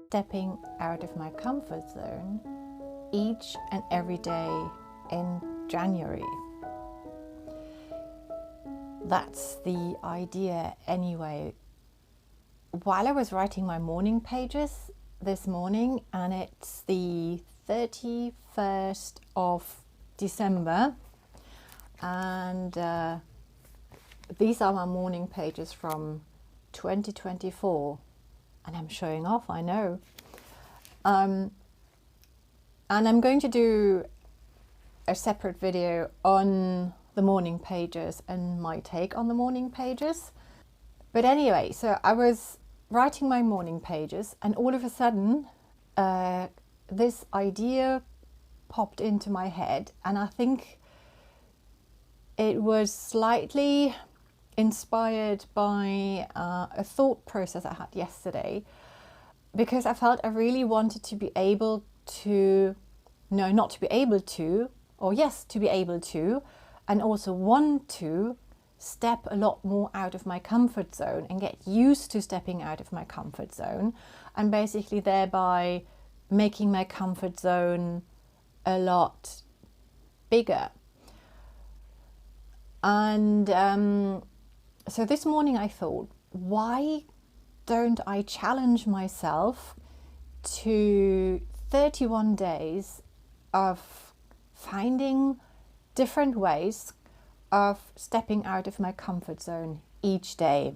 stepping out of my comfort zone each and every day in January. That's the idea anyway. While I was writing my morning pages this morning, and it's the 31st of December, and these are my morning pages from 2024, and I'm showing off, I know. And I'm going to do a separate video on the morning pages and my take on the morning pages. But anyway, so I was writing my morning pages, and all of a sudden this idea popped into my head, and I think it was slightly inspired by a thought process I had yesterday, because I felt I really wanted to be able to, no, not to be able to, or yes, to be able to, and also want to step a lot more out of my comfort zone and get used to stepping out of my comfort zone, and basically thereby making my comfort zone a lot bigger. And so this morning I thought, why don't I challenge myself to 31 days of finding different ways of stepping out of my comfort zone each day.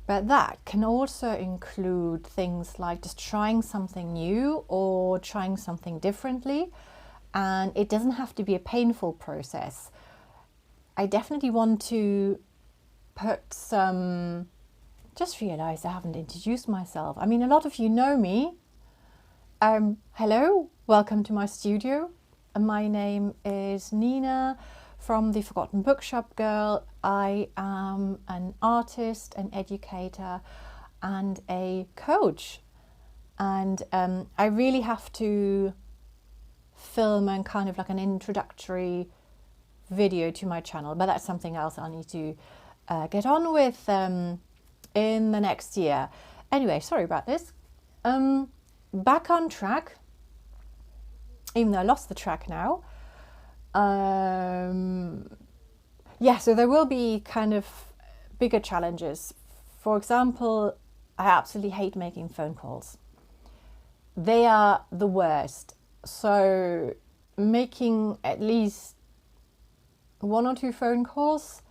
But that can also include things like just trying something new or trying something differently. And it doesn't have to be a painful process. I definitely want to put some, just realized I haven't introduced myself. I mean, a lot of you know me. Hello, welcome to my studio. My name is Nina from the Forgotten Bookshop Girl. I am an artist, an educator, and a coach. And I really have to film and kind of like an introductory video to my channel, but that's something else I need to get on with in the next year. Anyway, sorry about this. Back on track, even though I lost the track now. Yeah, so there will be kind of bigger challenges. For example, I absolutely hate making phone calls. They are the worst. So making at least 1 or 2 phone calls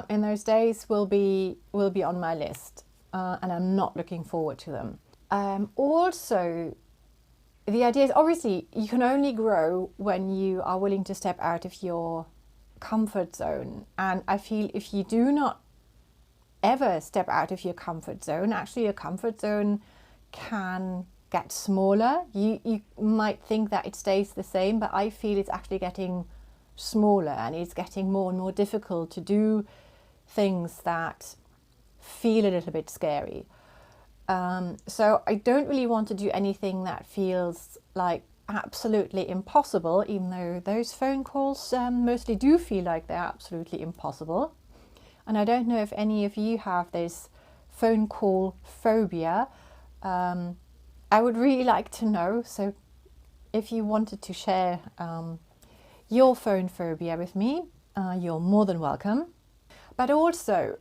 in those days will be on my list, and I'm not looking forward to them. Also, the idea is obviously you can only grow when you are willing to step out of your comfort zone. And I feel if you do not ever step out of your comfort zone, actually your comfort zone can get smaller. You might think that it stays the same, but I feel it's actually getting smaller, and it's getting more and more difficult to do things that feel a little bit scary. So I don't really want to do anything that feels like absolutely impossible, even though those phone calls mostly do feel like they're absolutely impossible. And I don't know if any of you have this phone call phobia. I would really like to know. So if you wanted to share your phone phobia with me, you're more than welcome. But also,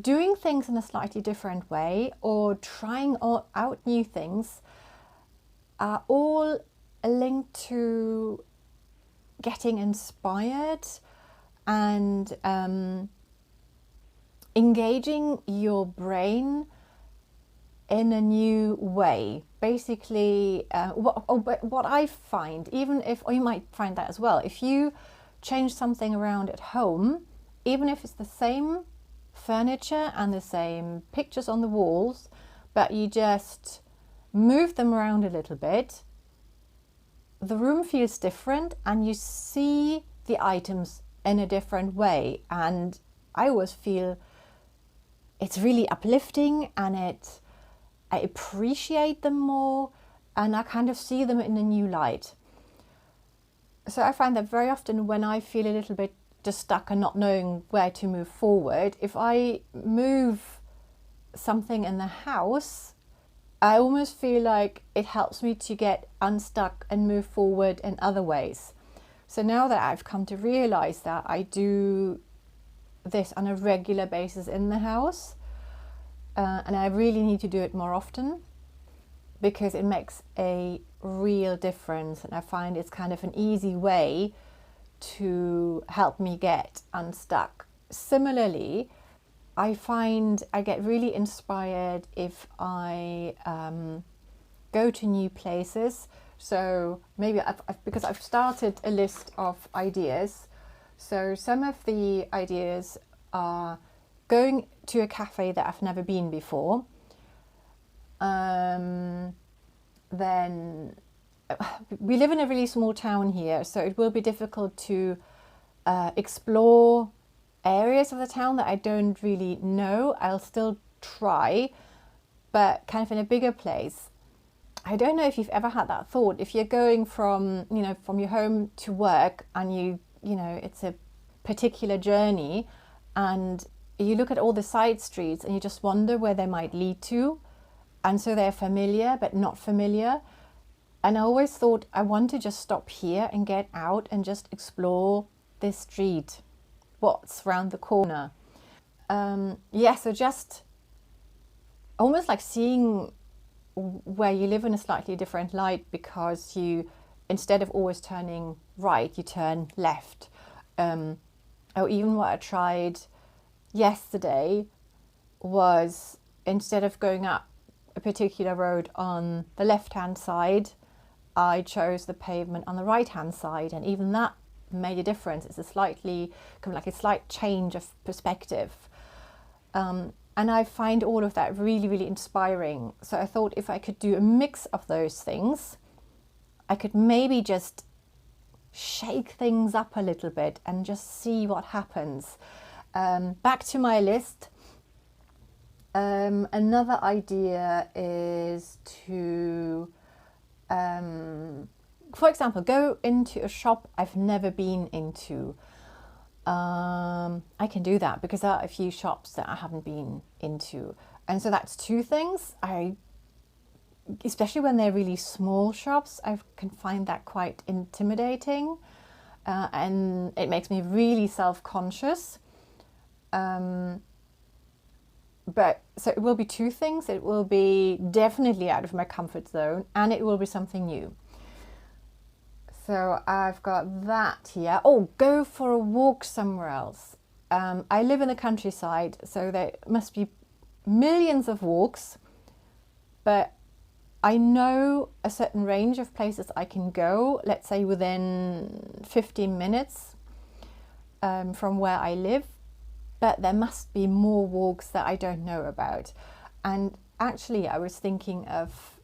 doing things in a slightly different way or trying out new things are all linked to getting inspired and engaging your brain in a new way. Basically, what I find, even if, or you might find that as well, if you change something around at home, even if it's the same furniture and the same pictures on the walls, but you just move them around a little bit, the room feels different and you see the items in a different way. And I always feel it's really uplifting, and I appreciate them more, and I kind of see them in a new light. So I find that very often when I feel a little bit just stuck and not knowing where to move forward, if I move something in the house, I almost feel like it helps me to get unstuck and move forward in other ways. So now that I've come to realize that I do this on a regular basis in the house, and I really need to do it more often because it makes a real difference, and I find it's kind of an easy way to help me get unstuck. Similarly, I find I get really inspired if I go to new places. So maybe because I've started a list of ideas. So some of the ideas are going to a cafe that I've never been before. Then we live in a really small town here, so it will be difficult to explore areas of the town that I don't really know. I'll still try, but kind of in a bigger place. I don't know if you've ever had that thought. If you're going from your home to work, and it's a particular journey, and you look at all the side streets and you just wonder where they might lead to, and so they're familiar but not familiar. And I always thought, I want to just stop here and get out and just explore this street, what's round the corner. So just almost like seeing where you live in a slightly different light, because you, instead of always turning right, you turn left. Or even what I tried yesterday was, instead of going up a particular road on the left-hand side, I chose the pavement on the right-hand side, and even that made a difference. It's a slight change of perspective. And I find all of that really, really inspiring. So I thought if I could do a mix of those things, I could maybe just shake things up a little bit and just see what happens. Back to my list. Another idea is to, for example, go into a shop I've never been into. I can do that because there are a few shops that I haven't been into. And so that's two things. Especially when they're really small shops, I can find that quite intimidating, and it makes me really self-conscious. But so it will be two things. It will be definitely out of my comfort zone, and it will be something new. So I've got that here. Oh, go for a walk somewhere else. I live in the countryside, so there must be millions of walks, but I know a certain range of places I can go, let's say within 15 minutes from where I live, but there must be more walks that I don't know about. And actually, I was thinking of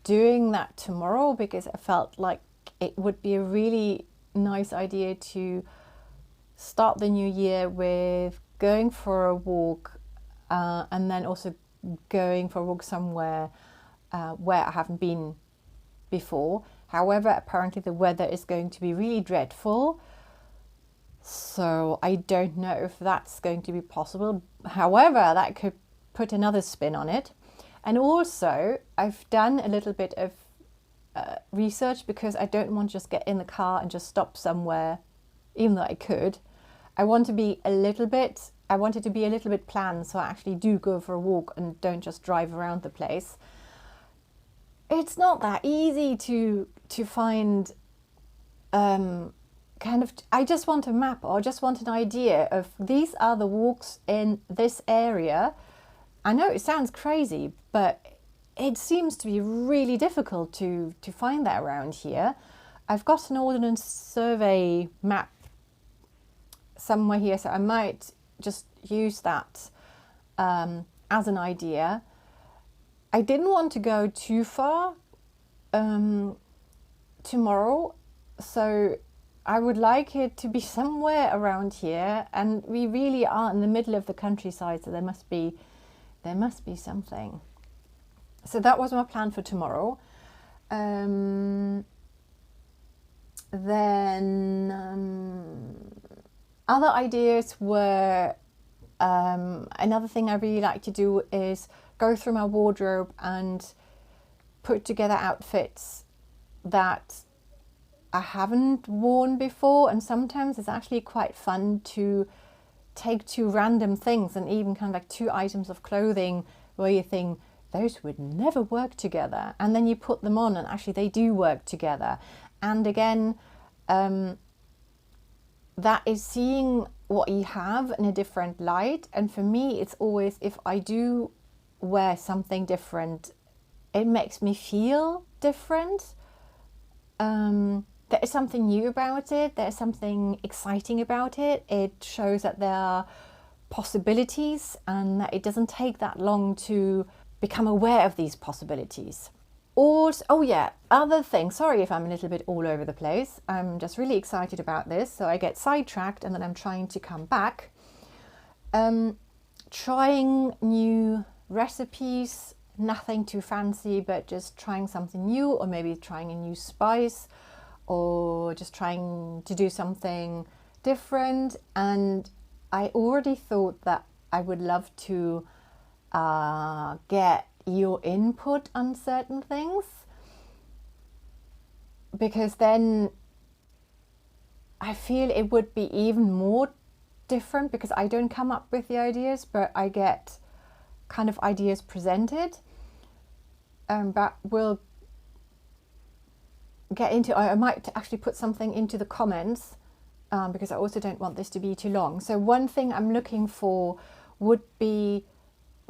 doing that tomorrow because I felt like it would be a really nice idea to start the new year with going for a walk, and then also going for a walk somewhere where I haven't been before. However, apparently the weather is going to be really dreadful, so I don't know if that's going to be possible. However, that could put another spin on it. And also, I've done a little bit of research, because I don't want to just get in the car and just stop somewhere, even though I could. I want it to be a little bit planned, so I actually do go for a walk and don't just drive around the place. It's not that easy to find I just want a map, or just want an idea of these are the walks in this area. I know it sounds crazy, but it seems to be really difficult to find that around here. I've got an ordnance survey map somewhere here, so I might just use that as an idea. I didn't want to go too far tomorrow, so I would like it to be somewhere around here, and we really are in the middle of the countryside, so there must be something. So that was my plan for tomorrow. Then other ideas were Another thing I really like to do is go through my wardrobe and put together outfits that I haven't worn before, and sometimes it's actually quite fun to take two random things and even kind of like two items of clothing where you think those would never work together, and then you put them on and actually they do work together. And again, that is seeing what you have in a different light. And for me, it's always, if I do wear something different, it makes me feel different. There is something new about it. There's something exciting about it. It shows that there are possibilities and that it doesn't take that long to become aware of these possibilities. Also, oh yeah, other thing, sorry if I'm a little bit all over the place. I'm just really excited about this, so I get sidetracked and then I'm trying to come back. Trying new recipes, nothing too fancy, but just trying something new, or maybe trying a new spice, or just trying to do something different. And I already thought that I would love to get your input on certain things, because then I feel it would be even more different, because I don't come up with the ideas, but I get kind of ideas presented. But we'll get into, I might actually put something into the comments, because I also don't want this to be too long. So one thing I'm looking for would be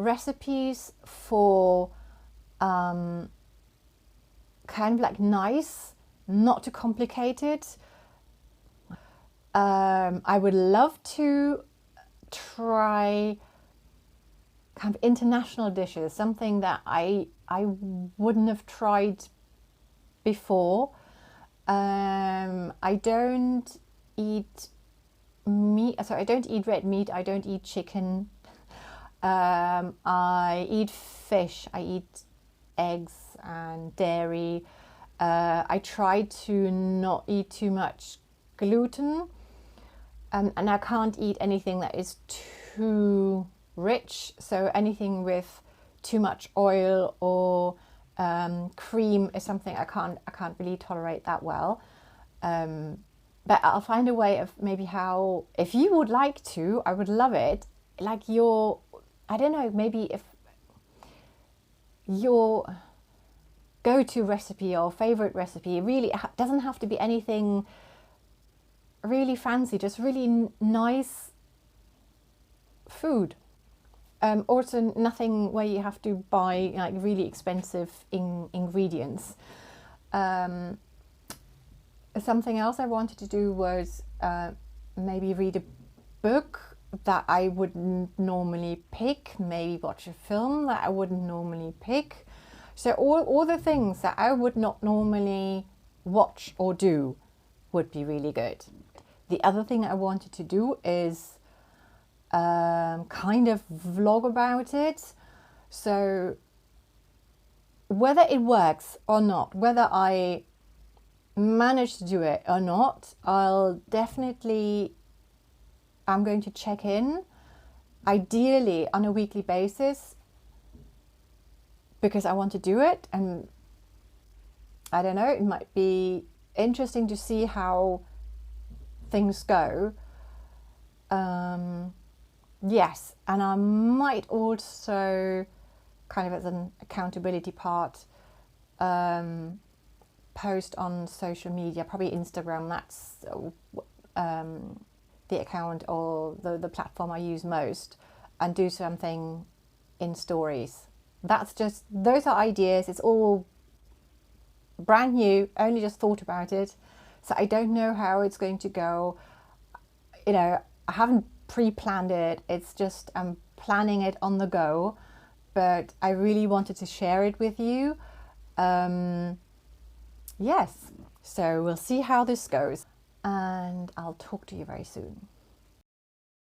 recipes for kind of like nice, not too complicated. I would love to try kind of international dishes, something that I wouldn't have tried before. I don't eat meat, so I don't eat red meat, I don't eat chicken. I eat fish, I eat eggs and dairy. I try to not eat too much gluten, and I can't eat anything that is too rich. So anything with too much oil or cream is something I can't really tolerate that well. But I'll find a way of maybe how, if you would like to, I would love it. Like I don't know, maybe if your go-to recipe or favorite recipe really doesn't have to be anything really fancy, just really nice food. Also nothing where you have to buy like really expensive ingredients. Something else I wanted to do was maybe read a book that I wouldn't normally pick, maybe watch a film that I wouldn't normally pick. So all the things that I would not normally watch or do would be really good. The other thing I wanted to do is kind of vlog about it. So whether it works or not, whether I manage to do it or not, I'm going to check in, ideally on a weekly basis, because I want to do it. And I don't know, it might be interesting to see how things go. Yes, and I might also, kind of as an accountability part, post on social media, probably Instagram. That's the account or the platform I use most, and do something in stories. Those are ideas. It's all brand new, only just thought about it. So I don't know how it's going to go. You know, I haven't pre-planned it. It's just I'm planning it on the go, but I really wanted to share it with you. Yes, so we'll see how this goes, and I'll talk to you very soon.